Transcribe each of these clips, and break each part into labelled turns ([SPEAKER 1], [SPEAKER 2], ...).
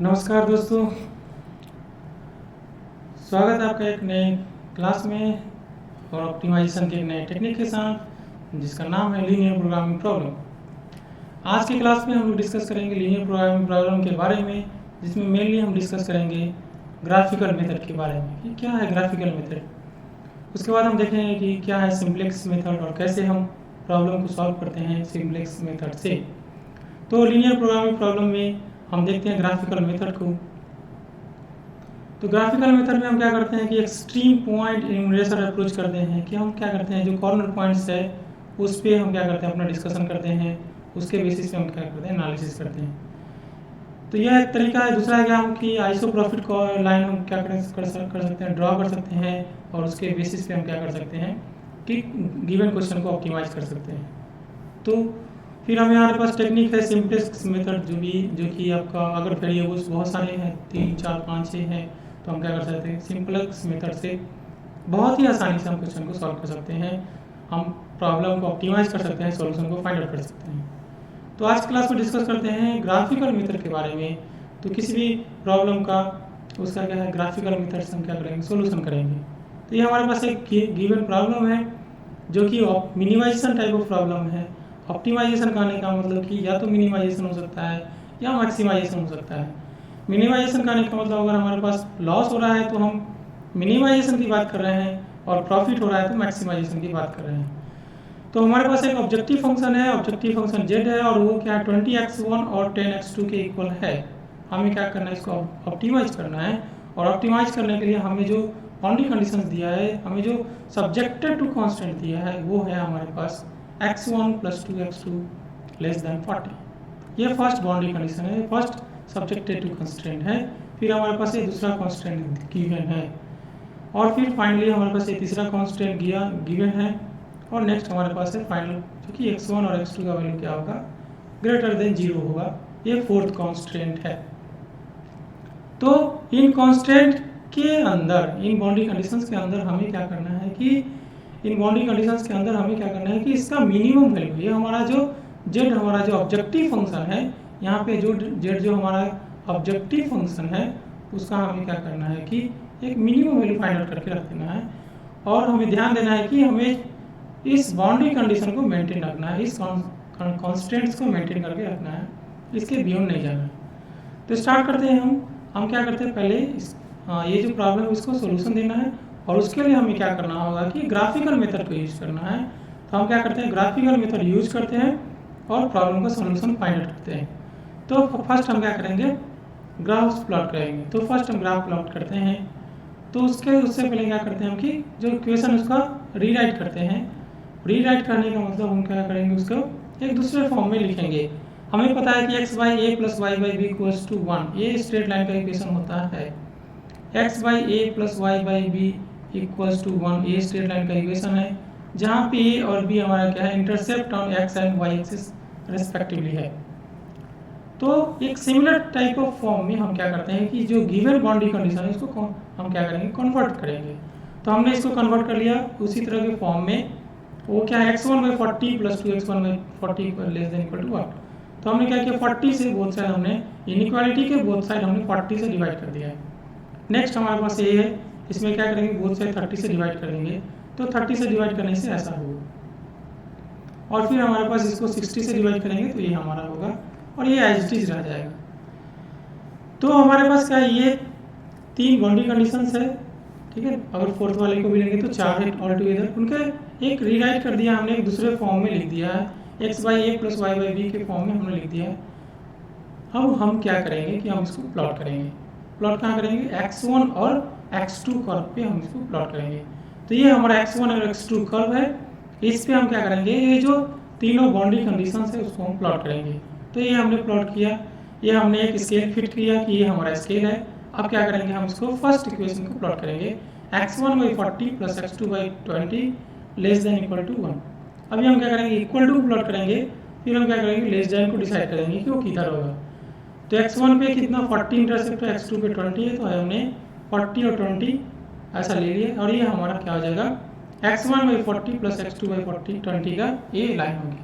[SPEAKER 1] नमस्कार दोस्तों, स्वागत है आपका एक नए क्लास में और ऑप्टिमाइजेशन के एक नए टेक्निक के साथ जिसका नाम है लीनियर प्रोग्रामिंग प्रॉब्लम। आज की क्लास में हम लोग डिस्कस करेंगे लीनियर प्रोग्रामिंग प्रॉब्लम के बारे में, जिसमें मेनली हम डिस्कस करेंगे ग्राफिकल मेथड के बारे में कि क्या है ग्राफिकल मेथड। उसके बाद हम देखेंगे कि क्या है सिंप्लेक्स मेथड और कैसे हम प्रॉब्लम को सॉल्व करते हैं सिंप्लेक्स मेथड से। तो लीनियर प्रोग्रामिंग प्रॉब्लम में हम देखते हैं ग्राफिकल मेथड को। तो ग्राफिकल मेथड में हम क्या करते हैं कि एक्सट्रीम पॉइंट इन्यूमरेशन अप्रोच करते हैं कि हम क्या करते हैं जो कॉर्नर पॉइंट्स है उस पर हम क्या करते हैं अपना डिस्कशन करते हैं, उसके बेसिस पे हम क्या करते हैं एनालिसिस करते हैं। तो यह एक तरीका है। दूसरा क्या हम कि आइसोप्रॉफिट को लाइन हम क्या कर सकते हैं, ड्रॉ कर सकते हैं और उसके बेसिस पे हम क्या कर सकते हैं कि गिवन क्वेश्चन को ऑप्टिमाइज कर सकते हैं। तो फिर हमारे पास टेक्निक है सिंप्लेक्स मेथड, जो कि आपका अगर वेरिएबल्स बहुत सारे हैं 3, 4, 5, 6 हैं तो हम क्या कर सकते हैं सिंप्लेक्स मेथड से बहुत ही आसानी से हम क्वेश्चन को सॉल्व कर सकते हैं, हम प्रॉब्लम को ऑप्टिमाइज कर सकते हैं, सॉल्यूशन को फाइंड आउट कर सकते हैं। तो आज क्लास में डिस्कस करते हैं ग्राफिकल मेथड के बारे में। तो किसी भी प्रॉब्लम का उसका क्या है ग्राफिकल मेथड से हम क्या करेंगे सॉल्यूशन करेंगे। तो ये हमारे पास एक गिवन प्रॉब्लम है जो कि मिनिमाइजेशन टाइप ऑफ प्रॉब्लम है। ऑप्टिमाइजेशन करने का मतलब कि या तो मिनिमाइजेशन हो सकता है या मैक्सिमाइजेशन हो सकता है। मिनिमाइजेशन करने का मतलब अगर हमारे पास लॉस हो रहा है तो हम मिनिमाइजेशन की बात कर रहे हैं और प्रॉफिट हो रहा है तो मैक्सिमाइजेशन की बात कर रहे हैं। तो हमारे पास एक ऑब्जेक्टिव फंक्शन है, ऑब्जेक्टिव फंक्शन z है और वो क्या है 20x1 और 10x2 के इक्वल है। हमें क्या करना है इसको ऑप्टिमाइज करना है और ऑप्टिमाइज करने के लिए हमें जो बाउंड्री कंडीशंस दिया है, हमें जो सब्जेक्टेड टू कांस्टेंट दिया है वो है हमारे पास x1 + 2x2 < 40। ये फर्स्ट बाउंड्री कंडीशन है, फर्स्ट सब्जेक्टेड टू कांस्टेंट है। फिर हमारे पास ये दूसरा कांस्टेंट गिवन है और फिर फाइनली हमारे पास ये तीसरा कांस्टेंट गिवन है और नेक्स्ट हमारे पास है फाइनल जो कि x1 और x2 का वैल्यू क्या होगा <0 होगा। ये फोर्थ कांस्टेंट है। तो इन कांस्टेंट के अंदर, इन बाउंड्री कंडीशंस के अंदर हमें क्या करना है कि इन बाउंड्री कंडीशंस के अंदर हमें क्या करना है कि इसका मिनिमम वैल्यू, ये हमारा जो z हमारा जो ऑब्जेक्टिव फंक्शन है, यहाँ पे जो z जो हमारा ऑब्जेक्टिव फंक्शन है उसका हमें क्या करना है कि एक मिनिमम वैल्यू फाइंड आउट करके रख देना है और हमें ध्यान देना है कि हमें इस बाउंड्री कंडीशन को मेंटेन रखना है, इस कॉन्स्टेंट्स को मेंटेन करके रखना है, इसके बियॉन्ड नहीं जाना है। तो स्टार्ट करते हैं हम क्या करते हैं पहले ये जो प्रॉब्लम है इसको सोल्यूशन देना है और उसके लिए हमें क्या करना होगा कि ग्राफिकल मेथड को यूज करना है। तो हम क्या करते हैं ग्राफिकल मेथड यूज करते हैं और प्रॉब्लम का सोल्यूशन फाइंड आउट करते हैं। तो फर्स्ट हम क्या करेंगे ग्राफ प्लॉट करेंगे। तो फर्स्ट हम ग्राफ प्लॉट करते हैं। तो उससे पहले क्या करते हैं हम कि जो इक्वेशन उसका रीराइट करते हैं। रीराइट करने का मतलब हम क्या करेंगे उसको एक दूसरे फॉर्म में लिखेंगे। हमें पता है कि x/a + y/b = 1, ये स्ट्रेट लाइन का इक्वेशन होता है। x/a + y/b = 1 ये स्ट्रेट लाइन का इक्वेशन है जहाँ पे a और b हमारा क्या है intercept on x and y axis respectively है। तो एक सिमिलर टाइप ऑफ फॉर्म में हम क्या करते हैं कि जो गिवन बाउंड्री कंडीशन है इसको हम क्या करेंगे कन्वर्ट करेंगे। तो हमने इसको कन्वर्ट कर लिया उसी तरह के फॉर्म में। वो क्या है x1/40 + 2x1/40 < 1। तो हमने क्या किया 40 से बोथ साइड हमने इनइक्वालिटी के बोथ साइड हमने 40 से डिवाइड कर दिया है। नेक्स्ट हमारे पास ये है, इसमें क्या करेंगे बोथ साइड 30 से डिवाइड कर देंगे। तो 30 से डिवाइड करने से ऐसा होगा और फिर हमारे पास इसको 60 से डिवाइड करेंगे तो ये हमारा होगा और ये एज इट इज रह जाएगा। तो हमारे पास क्या ये 3 बाउंड्री कंडीशंस है, ठीक है। अगर फोर्थ वाले को भी लेंगे तो 4 है ऑल टुगेदर। उनके एक रीराइट कर दिया हमने, एक दूसरे फॉर्म में लिख दिया है, x/a + y/b के फॉर्म में हमने लिख दिया है। अब हम क्या करेंगे कि हम इसको प्लॉट करेंगे। प्लॉट कहाँ करेंगे x1 और x2 कर्व पे हम इसको प्लॉट करेंगे। तो ये हमारा x1 और x2 कर्व है, इस पे हम क्या करेंगे ये जो तीनों बाउंड्री कंडीशंस है उसको हम प्लॉट करेंगे। तो ये हमने प्लॉट किया, ये हमने एक स्केल फिट किया कि ये हमारा स्केल है। अब क्या करेंगे हम इसको फर्स्ट इक्वेशन को प्लॉट करेंगे x1/40 + x2/20 < 1। अभी हम क्या करेंगे इक्वल टू प्लॉट करेंगे, फिर हम क्या करेंगे लेस देन को डिसाइड करेंगे कि वो किधर होगा। तो x1 पे कितना 40 इंटरसेप्ट है, x2 पे 20 है, तो हमने 40 और 20 ऐसा ले लिया और ये हमारा क्या हो जाएगा x1/40 + x2/40 20 का ये लाइन हो गया।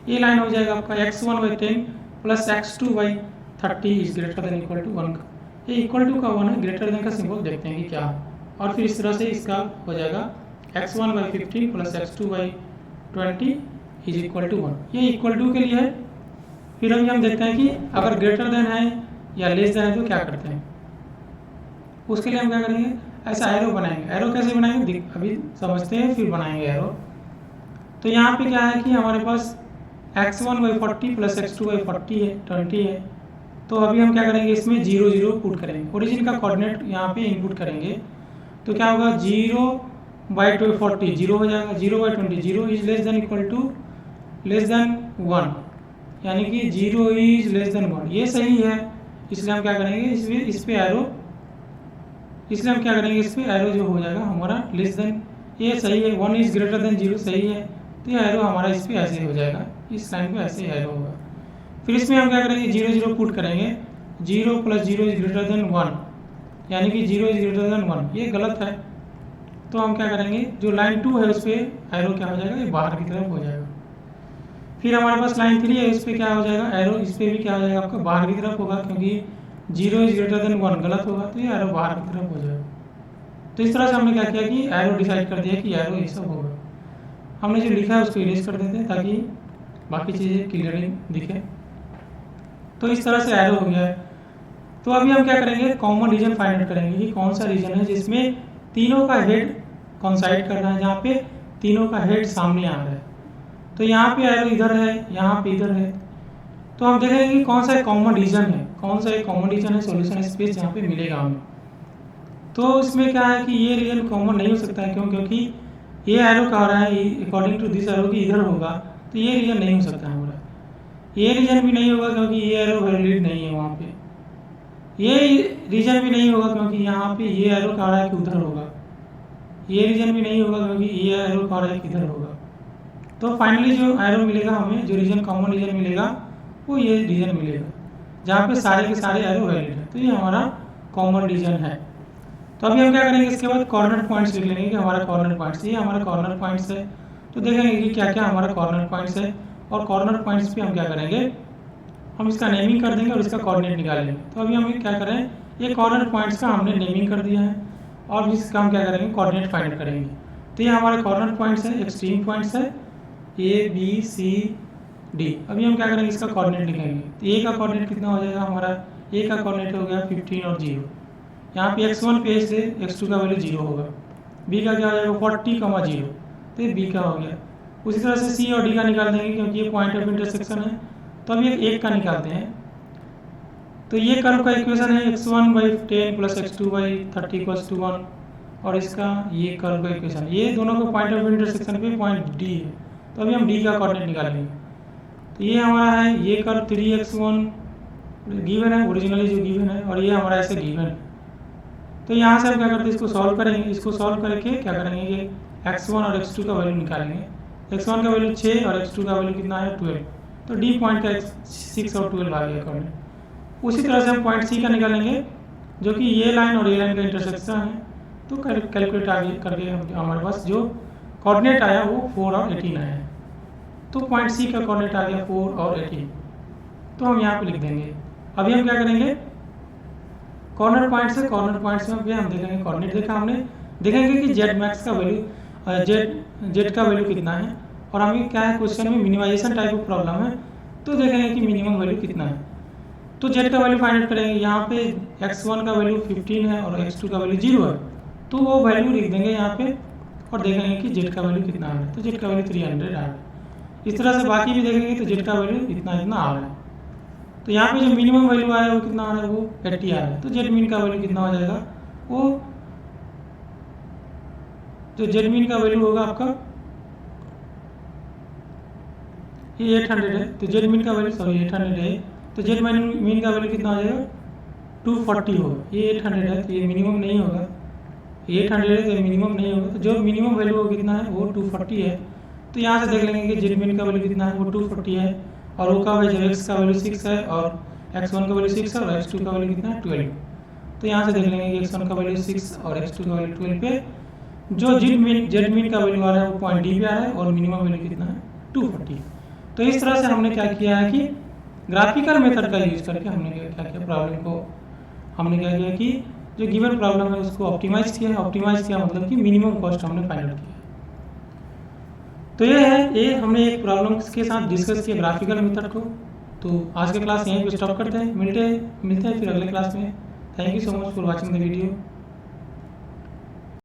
[SPEAKER 1] ये लाइन हो जाएगा आपका x1/10 + x2/20 30 is greater than equal to 1 का, ये इक्वल टू का 1 है, ग्रेटर देन का सिंबल देखते हैं कि क्या है। और फिर इस तरह से इसका हो जाएगा x1/15 plus x2/20 is equal to 1, ये इक्वल टू के लिए है। फिर अभी हम देखते हैं कि अगर ग्रेटर देन है या लेस देन है तो क्या करते हैं। उसके लिए हम क्या करेंगे, ऐसा एरो बनाएंगे। एरो कैसे बनाएंगे अभी समझते हैं, फिर बनाएंगे एरो। तो यहाँ पे क्या है कि हमारे पास x1/40 प्लस x2/40 है, 20 है। तो अभी हम क्या करेंगे, इसमें 0 0 पुट करेंगे, ओरिजिन का कोऑर्डिनेट यहाँ पे इनपुट करेंगे। तो क्या होगा, 0/40 0 हो जाएगा, 0/20 0 is less than equal to less than 1, यानी कि 0 इज लेस देन 1, ये सही है। इसलिए हम क्या करेंगे, इस पे एरो, इसलिए हम क्या करेंगे, इस पे एरो जो हो जाएगा हमारा लेस देन, ये सही है। 1 इज ग्रेटर देन 0 सही है, तो ये एरो हमारा इस पे ऐसे हो जाएगा, इस लाइन पे ऐसे एरो होगा। फिर इसमें हम क्या करेंगे, 0 0 पुट करेंगे, 0 प्लस 0 इज ग्रेटर देन 1, यानी कि 0 इज ग्रेटर देन 1, ये गलत है। तो हम क्या करेंगे, जो लाइन 2 है उस पर एरो क्या हो जाएगा, ये बाहर की तरफ हो जाएगा। फिर हमारे पास लाइन 3 है, उस पर क्या हो जाएगा, एरो इस पर भी क्या हो जाएगा, आपका बाहर की तरफ होगा, क्योंकि 0 इज ग्रेटर देन 1 गलत होगा, तो ये एरो बाहर की तरफ हो जाएगा। तो इस तरह से हमने क्या किया कि एरो डिसाइड कर दिया कि एरो ये सब होगा। हमने जो लिखा है उसको इरेज कर देते हैं ताकि बाकी चीज़ें क्लियरली दिखे। तो इस तरह से एरो हो गया है। तो अभी हम क्या करेंगे, कॉमन रीजन फाइंड आउट करेंगे कि कौन सा रीजन है जिसमें तीनों का हेड कॉन्साइड कर रहा है, जहाँ पे तीनों का हेड सामने आ रहा है। तो यहाँ पे एरो इधर है, यहाँ पे इधर है। तो हम देखेंगे कि कौन सा कॉमन रीजन है, कौन सा एक कॉमन रीजन है सॉल्यूशन स्पेस जहाँ पे मिलेगा हमें। तो इसमें क्या है कि ये रीजन कॉमन नहीं हो सकता है, क्यों, क्योंकि ये एरो कह रहा है अकॉर्डिंग टू दिस एरो कि इधर होगा, तो ये रीजन नहीं हो सकता हमारा। ये रीजन भी नहीं होगा क्योंकि ये एरो वैलिड नहीं है वहाँ पे। ये रीजन भी नहीं होगा क्योंकि यहाँ पे ये एरो कह रहा है कि उधर होगा। ये रीजन भी नहीं होगा क्योंकि ये एरो कह रहा है कि इधर होगा। तो फाइनली जो एरो मिलेगा हमें, जो रीजन कॉमन रीजन मिलेगा वो ये रीजन मिलेगा जहाँ पे सारे के सारे एरो वैलिड है। तो ये हमारा कॉमन रीजन है। तो अभी हम क्या करेंगे, इसके बाद कॉर्नर पॉइंट्स लिख लेंगे कि हमारा कॉर्नर पॉइंट्स, ये हमारा कॉर्नर पॉइंट्स है। तो देखेंगे कि क्या क्या हमारा कॉर्नर पॉइंट्स है, और कॉर्नर पॉइंट्स पे हम क्या करेंगे, हम इसका नेमिंग कर देंगे और इसका कोऑर्डिनेट निकालेंगे। तो अभी हम क्या करें, ये कॉर्नर पॉइंट्स का हमने नेमिंग कर दिया है और इसका हम क्या करेंगे, कोऑर्डिनेट फाइंड करेंगे। तो ये हमारे कॉर्नर पॉइंट्स है, एक्सट्रीम पॉइंट्स है A B C D। अभी हम क्या करेंगे, इसका कोऑर्डिनेट लिखेंगे। तो A का कोऑर्डिनेट कितना हो जाएगा हमारा, A का कोऑर्डिनेट हो गया 15 और 0। यहाँ पे x1 पे से x2 का वैल्यू 0 होगा, B का क्या हो जाएगा 40, 0, तो ये B का हो गया। उसी तरह से C और D का निकाल देंगे क्योंकि ये पॉइंट ऑफ इंटरसेक्शन है। तो अभी एक का निकालते हैं। तो ये कर्व का इक्वेशन है x1/10 plus x2/30 equals to 1, और इसका ये कर्व का इक्वेशन, ये दोनों का पॉइंट ऑफ इंटरसेक्शन पे पॉइंट D है। तो अभी हम D का कोऑर्डिनेट निकालेंगे। तो ये हमारा है, ये कर्व 3x1 गिवन है, ओरिजिनली जो गिवन है, और ये हमारा ऐसे गिवन है। तो यहाँ से हम क्या करते हैं, इसको सॉल्व करेंगे। इसको सॉल्व करके क्या करेंगे कि x1 और x2 का वैल्यू निकालेंगे। x1 का वैल्यू 6 और x2 का वैल्यू कितना है 12। तो D पॉइंट का 6 और 12 आ गया कोऑर्डिनेट। उसी तरह से हम पॉइंट C का निकालेंगे, जो कि ये लाइन और ये लाइन का इंटरसेक्शन है। तो कैलकुलेट आगे करके हमारे पास जो कोऑर्डिनेट आया वो 4 और 18 आया है। तो पॉइंट C का कोऑर्डिनेट आ गया 4 और 18। तो हम यहाँ पे लिख देंगे। अभी हम क्या करेंगे, कॉर्नर पॉइंट से कॉर्नर पॉइंट्स में हम देखेंगे कोऑर्डिनेट देखा हमने, देखेंगे कि जेड मैक्स का वैल्यू, जेड का वैल्यू कितना है। और हमें क्या है, क्वेश्चन में मिनिमाइजेशन टाइप ऑफ प्रॉब्लम है, तो देखेंगे कि मिनिमम वैल्यू कितना है। तो जेड का वैल्यू फाइंड आउट करेंगे। यहाँ पे x1 का वैल्यू 15 है और x2 का वैल्यू 0 है, तो वो वैल्यू लिख देंगे यहाँ पे और देखेंगे कि जेड का वैल्यू कितना है। तो जेड का वैल्यू 300 आ रहा है। इस तरह से बाकी भी देखेंगे तो जेड का वैल्यू इतना इतना आ रहा है। तो यहाँ पे जो मिनिमम वैल्यू आया है वो कितना आ रहा है, वो 80 आ रहा है। तो जेड मीन का वैल्यू कितना हो जाएगा, वो जो जेड मीन का वैल्यू होगा आपका ये 800 है। तो जेड मीन का वैल्यू 800 है। तो जेड मीन का वैल्यू कितना हो जाएगा 240 होगा। ये 800 है तो ये मिनिमम नहीं होगा, 800 है तो मिनिमम नहीं होगा। तो जो मिनिमम वैल्यू कितना है वो 240 है। तो यहाँ से देख लेंगे कि जेड मीन का वैल्यू कितना है, वो 240 है। और वो कब है, जब x का वैल्यू 6 है और x1 का वैल्यू 6 है और x2 का वैल्यू कितना है 12। तो यहाँ से देख लेंगे कि x1 का वैल्यू 6 और x2 का वैल्यू 12 पे जो जेड मीन का वैल्यू आ रहा है वो पॉइंट D पे आ रहा है और मिनिमम वैल्यू कितना है 240। तो इस तरह से हमने क्या किया है कि ग्राफिकल मेथड का यूज करके हमने क्या किया, प्रॉब्लम को हमने क्या किया कि जो गिवन प्रॉब्लम है उसको ऑप्टिमाइज किया है। ऑप्टिमाइज किया मतलब कि मिनिमम कॉस्ट हमने फाइंड आउट किया। तो ये है, ये हमने एक प्रॉब्लम के साथ डिस्कस किया ग्राफिकल मेथड को। तो आज के क्लास यहीं पे स्टॉप करते हैं, मिलते हैं फिर अगले क्लास में। Thank you so much for watching the video.